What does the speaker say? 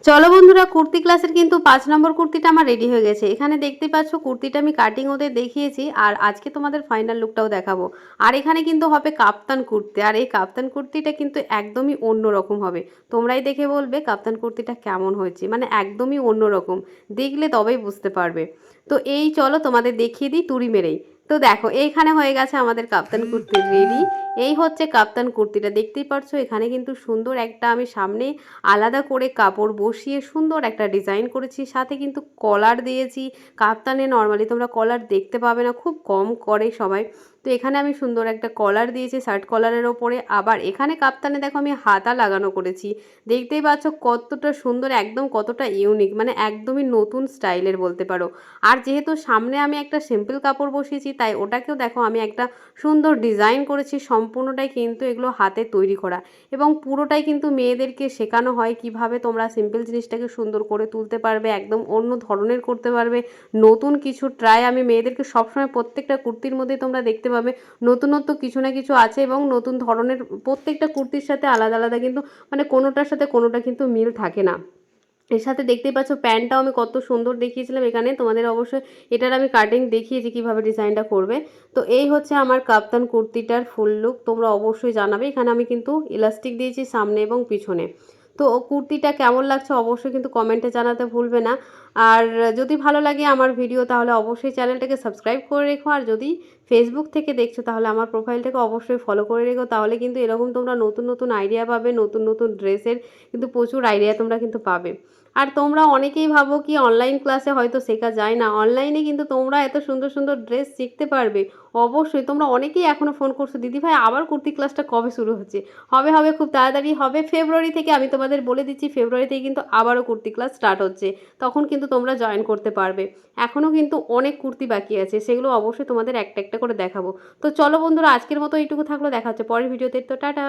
চলো বন্ধুরা, কুর্তি ক্লাসের কিন্তু 5 নম্বর কুর্তিটা আমার রেডি হয়ে গেছে। এখানে দেখতেই পাচ্ছ কুর্তিটা আমি কাটিং ওদের দেখিয়েছি, আর আজকে তোমাদের ফাইনাল লুকটাও দেখাবো। আর এখানে কিন্তু হবে কাপ্তান কুর্তি, আর এই কাপ্তান কুর্তিটা কিন্তু একদমই অন্য রকম হবে। তোমরাই দেখে বলবে কাপ্তান কুর্তিটা কেমন হয়েছে, মানে একদমই অন্য রকম, দেখলে তবেই বুঝতে পারবে। তো এই চলো তোমাদের দেখিয়ে দিই তুড়ি মেরেই। তো দেখো এইখানে হয়ে গেছে আমাদের কাপ্তান কুর্তি রেডি। এই হচ্ছে কাপ্তান কুর্তিটা, দেখতেই পাচ্ছ। এখানে কিন্তু সুন্দর একটা আমি সামনে আলাদা করে কাপড় বসিয়ে সুন্দর একটা ডিজাইন করেছি, সাথে কিন্তু কলার দিয়েছি। কাপ্তানে নর্মালি তোমরা কলার দেখতে পাবে না, খুব কম করে সবাই। তো এখানে আমি সুন্দর একটা কলার দিয়েছি শার্ট কলারের ওপরে। আবার এখানে কাপ্তানে দেখো আমি হাতা লাগানো করেছি, দেখতেই পাচ্ছ কতটা সুন্দর, একদম কতটা ইউনিক, মানে একদমই নতুন স্টাইলের বলতে পারো। আর যেহেতু সামনে আমি একটা সিম্পল কাপড় বসিয়েছি, তাই ওটাকেও দেখো আমি একটা সুন্দর ডিজাইন করেছি। সম্পূর্ণটাই কিন্তু এগুলো হাতে তৈরি করা, এবং পুরোটাই কিন্তু মেয়েদেরকে শেখানো হয় কিভাবে তোমরা সিম্পল জিনিসটাকে সুন্দর করে তুলতে পারবে, একদম অন্য ধরনের করতে পারবে। নতুন কিছু ট্রাই আমি মেয়েদেরকে সবসময়, প্রত্যেকটা কুর্তির মধ্যে তোমরা দেখতে পাবে নতুনত্ব কিছু না কিছু আছে, এবং নতুন ধরনের প্রত্যেকটা কুর্তির সাথে আলাদা আলাদা কিন্তু, মানে কোনোটার সাথে কোনোটা কিন্তু মিল থাকে না। এর সাথে দেখতেই পাচ্ছ প্যান্টটাও আমি কত সুন্দর দেখিয়েছিলাম এখানে, তোমাদের অবশ্যই এটার আমি কাটিং দেখিয়েছি কিভাবে ডিজাইনটা করবে। তো এই হচ্ছে আমার কাপ্তান কুর্তিটার ফুল লুক, তোমরা অবশ্যই জানাবে। এখানে আমি কিন্তু ইলাস্টিক দিয়েছি সামনে এবং পিছনে। তো কুর্তিটা কেমন লাগছে অবশ্যই কিন্তু কমেন্টে জানাতে ভুলবে না। আর যদি ভালো লাগে আমার ভিডিও, তাহলে অবশ্যই চ্যানেলটাকে সাবস্ক্রাইব করে রেখো। আর যদি ফেসবুক থেকে দেখছো, তাহলে আমার প্রোফাইলটাকে অবশ্যই ফলো করে রেখো, তাহলে কিন্তু এরকম তোমরা নতুন নতুন আইডিয়া পাবে, নতুন নতুন ড্রেসের কিন্তু প্রচুর আইডিয়া তোমরা কিন্তু পাবে। আর তোমরা অনেকেই ভাবো কি অনলাইন ক্লাসে হয়তো শেখা যায় না, অনলাইনে কিন্তু তোমরা এত সুন্দর সুন্দর ড্রেস শিখতে পারবে। অবশ্যই তোমরা অনেকেই এখনও ফোন করছো, দিদিভাই আবার কুর্তি ক্লাসটা কবে শুরু হচ্ছে? হবে হবে, খুব তাড়াতাড়ি হবে। ফেব্রুয়ারি থেকে, আমি তোমাদের বলে দিচ্ছি, ফেব্রুয়ারি থেকে কিন্তু আবারও কুর্তি ক্লাস স্টার্ট হচ্ছে। তখন কিন্তু তোমরা জয়েন করতে পারবে। এখনও কিন্তু অনেক কুর্তি বাকি আছে, সেগুলো অবশ্যই তোমাদের একটা একটা করে দেখাবো। তো চলো বন্ধুরা, আজকের মতো এইটুকু থাকলো, দেখা হচ্ছে পরের ভিডিওতে। তো টাটা।